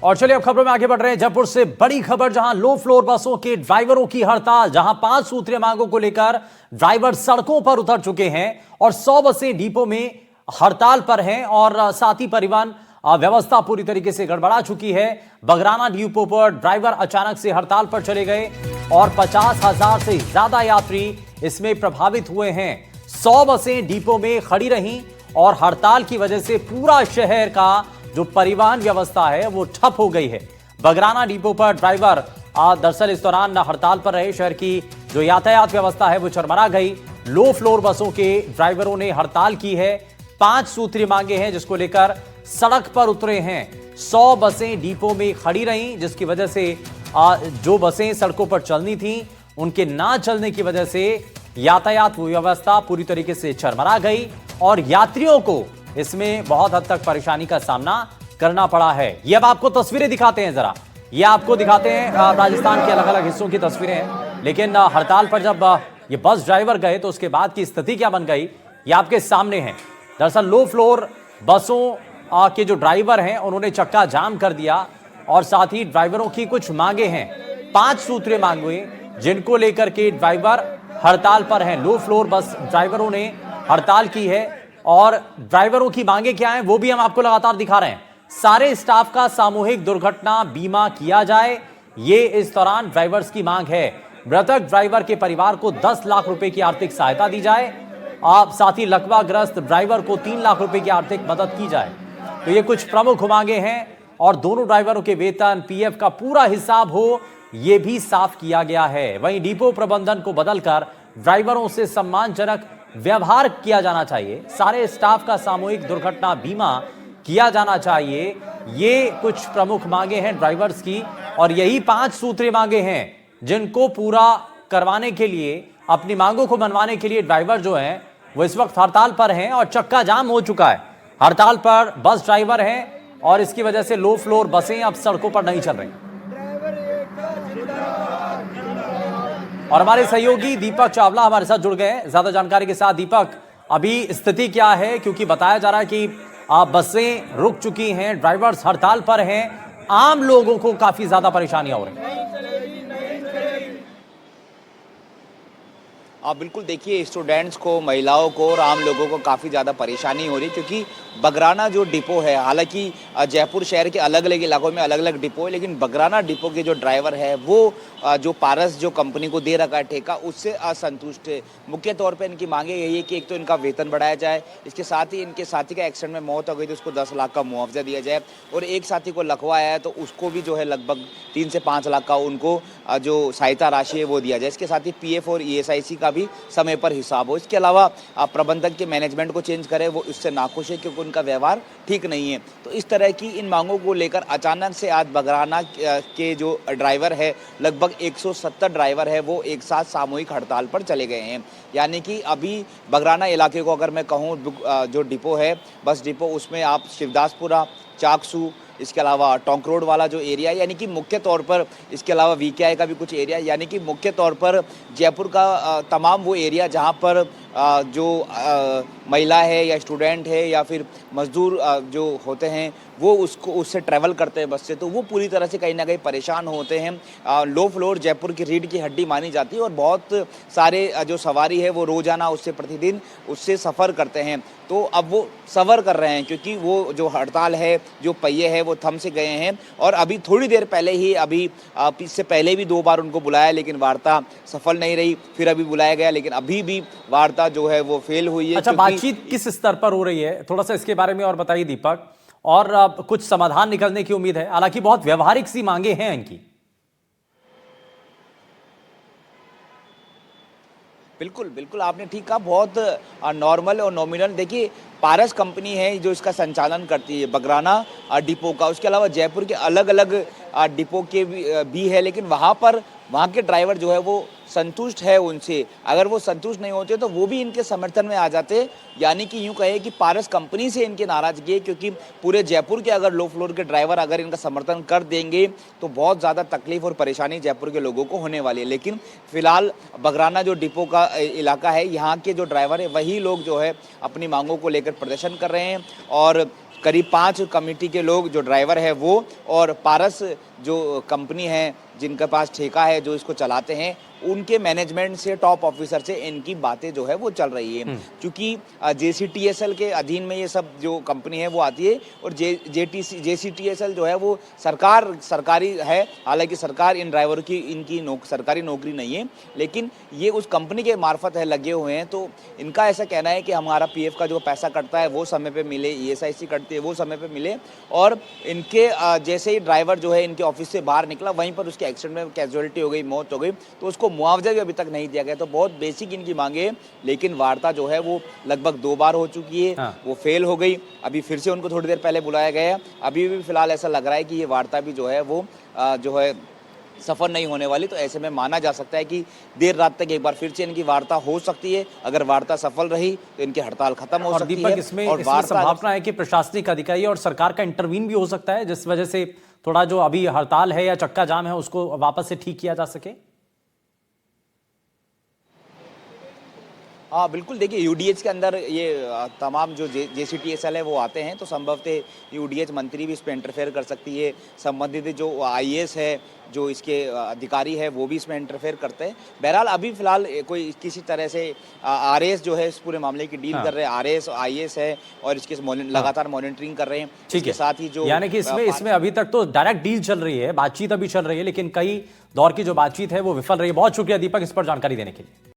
और चलिए अब खबरों में आगे बढ़ रहे हैं। जयपुर से बड़ी खबर, जहां लो फ्लोर बसों के ड्राइवरों की हड़ताल, जहां 5 सूत्रीय मांगों को लेकर ड्राइवर सड़कों पर उतर चुके हैं और 100 बसें डिपो में हड़ताल पर हैं और साथ ही परिवहन व्यवस्था पूरी तरीके से गड़बड़ा चुकी है। बगराना डिपो पर ड्राइवर अचानक से हड़ताल पर चले गए और 50,000 से ज्यादा यात्री इसमें प्रभावित हुए हैं। 100 बसें डिपो में खड़ी रहीं और हड़ताल की वजह से पूरा शहर का जो परिवहन व्यवस्था है वो ठप हो गई है। बगराना डिपो पर ड्राइवर दरअसल इस दौरान हड़ताल पर रहे। शहर की जो यातायात व्यवस्था है वो चरमरा गई। लो फ्लोर बसों के ड्राइवरों ने हड़ताल की है। 5 सूत्रीय मांगे हैं जिसको लेकर सड़क पर उतरे हैं। 100 बसें डिपो में खड़ी रहीं, जिसकी वजह से जो बसें सड़कों पर चलनी थी उनके ना चलने की वजह से यातायात व्यवस्था पूरी तरीके से चरमरा गई और यात्रियों को इसमें बहुत हद तक परेशानी का सामना करना पड़ा है। ये अब आपको तस्वीरें दिखाते हैं, जरा ये आपको दिखाते हैं राजस्थान के अलग अलग हिस्सों की तस्वीरें हैं। लेकिन हड़ताल पर जब ये बस ड्राइवर गए तो उसके बाद की स्थिति क्या बन गई ये आपके सामने है। दरअसल लो फ्लोर बसों के जो ड्राइवर हैं उन्होंने चक्का जाम कर दिया और साथ ही ड्राइवरों की कुछ मांगे हैं, 5 सूत्रीय मांगे जिनको लेकर के ड्राइवर हड़ताल पर हैं। लो फ्लोर बस ड्राइवरों ने हड़ताल की है और ड्राइवरों की मांगे क्या हैं वो भी हम आपको लगातार दिखा रहे हैं। सारे स्टाफ का सामूहिक दुर्घटना बीमा किया जाए, ये इस दौरान ड्राइवर्स की मांग है। मृतक ड्राइवर के परिवार को 10 लाख रुपए की आर्थिक सहायता दी जाए। साथ ही लकवाग्रस्त ड्राइवर को 3 लाख रुपए की आर्थिक मदद की जाए। तो ये कुछ प्रमुख मांगे हैं और दोनों ड्राइवरों के वेतन पीएफ का पूरा हिसाब हो, यह भी साफ किया गया है। वहीं डिपो प्रबंधन को बदलकर ड्राइवरों से सम्मानजनक व्यवहार किया जाना चाहिए। सारे स्टाफ का सामूहिक दुर्घटना बीमा किया जाना चाहिए। ये कुछ प्रमुख मांगे हैं ड्राइवर्स की और यही 5 सूत्रीय मांगे हैं जिनको पूरा करवाने के लिए, अपनी मांगों को मनवाने के लिए ड्राइवर जो हैं वो इस वक्त हड़ताल पर हैं और चक्का जाम हो चुका है। हड़ताल पर बस ड्राइवर हैं और इसकी वजह से लो फ्लोर बसें अब सड़कों पर नहीं चल रही। और हमारे सहयोगी दीपक चावला हमारे साथ जुड़ गए हैं ज्यादा जानकारी के साथ। दीपक, अभी स्थिति क्या है, क्योंकि बताया जा रहा है कि बसें रुक चुकी हैं, ड्राइवर्स हड़ताल पर हैं, आम लोगों को काफी ज्यादा परेशानियां हो रही हैं। बिल्कुल, देखिए स्टूडेंट्स को, महिलाओं को और आम लोगों को काफ़ी ज़्यादा परेशानी हो रही है, क्योंकि बगराना जो डिपो है, हालांकि जयपुर शहर के अलग अलग इलाकों में अलग अलग डिपो है, लेकिन बगराना डिपो के जो ड्राइवर है वो जो पारस जो कंपनी को दे रखा है ठेका, उससे असंतुष्ट है। मुख्य तौर पे इनकी मांगे यही है कि एक तो इनका वेतन बढ़ाया जाए, इसके साथ ही इनके साथी का एक्सीडेंट में मौत हो गई तो उसको 10 लाख का मुआवजा दिया जाए और एक साथी को लकवा आया है तो उसको भी जो है लगभग 3 से 5 लाख का उनको जो सहायता राशि है वो दिया जाए। इसके साथ ही पीएफ और ईएसआईसी का भी समय पर हिसाब हो। इसके अलावा प्रबंधक के मैनेजमेंट को चेंज करे, वो इससे नाखुश है क्योंकि उनका व्यवहार ठीक नहीं है। तो इस तरह की इन मांगों को लेकर अचानक से आज बगराना के जो ड्राइवर है, लगभग 170 ड्राइवर है, वो एक साथ सामूहिक हड़ताल पर चले गए हैं। यानी कि अभी बगराना इलाके को अगर मैं कहूँ, जो डिपो है, बस डिपो, उसमें आप शिवदासपुरा, चाकसू, इसके अलावा टोंक रोड वाला जो एरिया, यानी कि मुख्य तौर पर, इसके अलावा वीकेआई का भी कुछ एरिया, यानी कि मुख्य तौर पर जयपुर का तमाम वो एरिया जहां पर जो महिला है या स्टूडेंट है या फिर मजदूर जो होते हैं वो उससे ट्रैवल करते हैं बस से, तो वो पूरी तरह से कहीं ना कहीं परेशान होते हैं। लो फ्लोर जयपुर की रीढ़ की हड्डी मानी जाती है और बहुत सारे जो सवारी है वो रोज़ाना उससे प्रतिदिन उससे सफ़र करते हैं। तो अब वो सफ़र कर रहे हैं क्योंकि वो जो हड़ताल है, जो पहिए हैं वो थम से गए हैं। और अभी थोड़ी देर पहले ही, अभी इससे पहले भी 2 बार उनको बुलाया लेकिन वार्ता सफल नहीं रही, फिर अभी बुलाया गया लेकिन अभी भी वार्ता जो है वो फेल हुई है। अच्छा, बातचीत किस स्तर पर हो रही है, थोड़ा सा इसके बारे में और बताइए दीपक। और कुछ समाधान निकलने की उम्मीद है, हालांकि बहुत व्यवहारिक सी मांगे हैं इनकी। बिल्कुल बिल्कुल, आपने ठीक कहा, बहुत नॉर्मल और नॉमिनल। देखिए, पारस कंपनी है जो इसका संचालन करती है बगराना डिपो का, उसके अलावा जयपुर के अलग अलग डिपो के भी है, लेकिन वहाँ के ड्राइवर जो है वो संतुष्ट है उनसे। अगर वो संतुष्ट नहीं होते तो वो भी इनके समर्थन में आ जाते। यानी कि यूँ कहे कि पारस कंपनी से इनकी नाराजगी है, क्योंकि पूरे जयपुर के अगर लो फ्लोर के ड्राइवर अगर इनका समर्थन कर देंगे तो बहुत ज़्यादा तकलीफ और परेशानी जयपुर के लोगों को होने वाली है। लेकिन फिलहाल बगराना जो डिपो का इलाका है, यहाँ के जो ड्राइवर है वही लोग जो है अपनी मांगों को लेकर प्रदर्शन कर रहे हैं और करीब 5 कमेटी के लोग जो ड्राइवर है वो और पारस जो कंपनी है जिनके पास ठेका है जो इसको चलाते हैं उनके मैनेजमेंट से टॉप ऑफिसर से इनकी बातें जो है वो चल रही है क्योंकि जेसीटीएसएल के अधीन में ये सब जो कंपनी है वो आती है और जेसीटीएसएल जो है वो सरकारी है। हालांकि सरकार इन ड्राइवरों की इनकी सरकारी नौकरी नहीं है लेकिन ये उस कंपनी के मार्फत है लगे हुए हैं। तो इनका ऐसा कहना है कि हमारा पीएफ का जो पैसा कटता है वो समय पे मिले, ईएसआईसी कटती है वो समय पे मिले और इनके जैसे ही ड्राइवर जो है इनके ऑफिस से बाहर निकला वहीं पर उसके एक्सीडेंट में कैजुअलिटी हो गई, मौत हो गई, तो उसको मुआवजा भी अभी तक नहीं दिया गया। तो बहुत बेसिक इनकी मांगे है लेकिन वार्ता जो है वो लगभग 2 बार हो चुकी है। हाँ। वो फेल हो गई। अभी फिर से उनको थोड़ी देर पहले बुलाया गया है। अभी भी फिलहाल ऐसा लग रहा है कि ये वार्ता भी जो है वो जो है सफल नहीं होने वाली। तो ऐसे में माना जा सकता है कि देर रात तक एक बार फिर से इनकी वार्ता हो सकती है। अगर वार्ता सफल रही तो इनकी हड़ताल खत्म हो और सकती दीपक है। इसमें और संभावना है कि प्रशासनिक अधिकारी और सरकार का इंटरवीन भी हो सकता है जिस वजह से थोड़ा जो अभी हड़ताल है या चक्का जाम है उसको वापस से ठीक किया जा सके। हाँ बिल्कुल, देखिए यूडीएच के अंदर ये तमाम जो जेसीटीएसएल है वो आते हैं तो संभवतः यूडीएच मंत्री भी इस पर इंटरफेयर कर सकती है। संबंधित जो आईएएस है जो इसके अधिकारी है वो भी इसमें इंटरफेयर करते हैं। बहरहाल अभी फिलहाल कोई किसी तरह से आरएएस जो है इस पूरे मामले की डील कर रहे हैं, आरएएस आईएएस है और इसके लगातार मॉनिटरिंग कर रहे हैं। इसके साथ ही जो यानी कि इसमें अभी तक तो डायरेक्ट डील चल रही है, बातचीत अभी चल रही है लेकिन कई दौर की जो बातचीत है वो विफल रही है। बहुत शुक्रिया दीपक इस पर जानकारी देने के लिए।